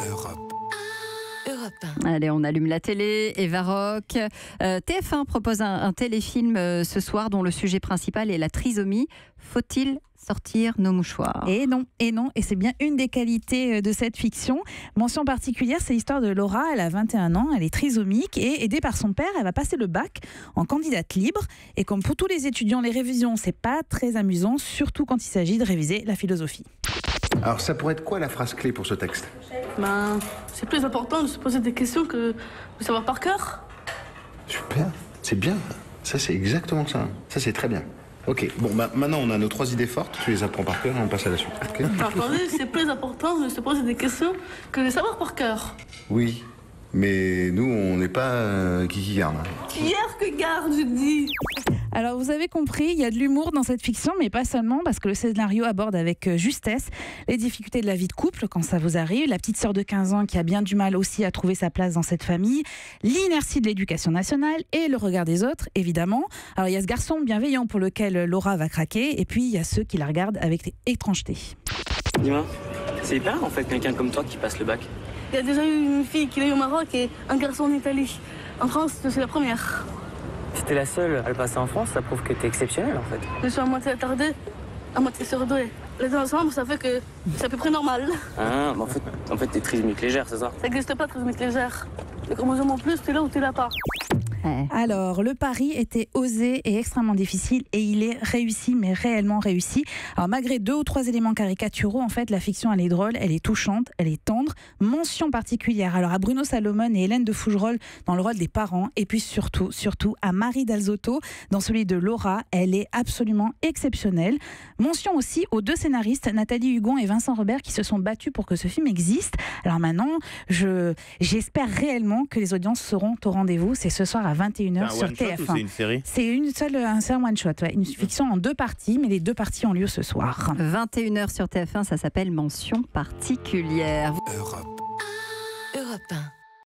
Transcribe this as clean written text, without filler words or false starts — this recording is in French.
Europe. Allez, on allume la télé, Eva Rock. TF1 propose un téléfilm ce soir dont le sujet principal est la trisomie. Faut-il sortir nos mouchoirs ? Et non, et c'est bien une des qualités de cette fiction. Mention particulière, c'est l'histoire de Laura, elle a 21 ans, elle est trisomique et aidée par son père, elle va passer le bac en candidate libre. Et comme pour tous les étudiants, les révisions, c'est pas très amusant, surtout quand il s'agit de réviser la philosophie. Alors ça pourrait être quoi la phrase clé pour ce texte ? C'est plus important de se poser des questions que de savoir par cœur. Super, c'est bien. Ça c'est exactement ça. Ça c'est très bien. Ok, bon maintenant on a nos 3 idées fortes, tu les apprends par cœur et on passe à la suite. Okay. Attendez, c'est plus important de se poser des questions que de savoir par cœur. Oui, mais nous on n'est pas qui garde. Hier que garde, je dis. Alors vous avez compris, il y a de l'humour dans cette fiction, mais pas seulement, parce que le scénario aborde avec justesse les difficultés de la vie de couple quand ça vous arrive, la petite sœur de 15 ans qui a bien du mal aussi à trouver sa place dans cette famille, l'inertie de l'éducation nationale et le regard des autres, évidemment. Alors il y a ce garçon bienveillant pour lequel Laura va craquer, et puis il y a ceux qui la regardent avec étrangeté. Dis-moi, c'est hyper en fait quelqu'un comme toi qui passe le bac. Il y a déjà eu une fille qui l'a eu au Maroc et un garçon en Italie. En France, c'est la première. Si t'es la seule à le passer en France, ça prouve que t'es exceptionnelle en fait. Je suis à moitié attardée, à moitié surdouée. Les deux ensemble, ça fait que c'est à peu près normal. Ah, mais en fait t'es trisomique légère, c'est ça? Ça n'existe pas, trisomique légère. Le chromosome en plus, tu l'as ou tu l'as pas. Alors, le pari était osé et extrêmement difficile et il est réussi, mais réellement réussi. Alors, malgré 2 ou 3 éléments caricaturaux, en fait, la fiction, elle est drôle, elle est touchante, elle est tendre. Mention particulière alors à Bruno Salomon et Hélène de Fougerolles dans le rôle des parents et puis surtout à Marie Dalzotto dans celui de Laura. Elle est absolument exceptionnelle. Mention aussi aux 2 scénaristes, Nathalie Hugon et Vincent Robert, qui se sont battus pour que ce film existe. Alors maintenant, j'espère réellement que les audiences seront au rendez-vous. C'est ce soir à 21h sur TF1. C'est une série ? C'est un seul one-shot, ouais. Une fiction en 2 parties, mais les 2 parties ont lieu ce soir. 21h sur TF1, ça s'appelle Mention particulière. Europe. Europe 1.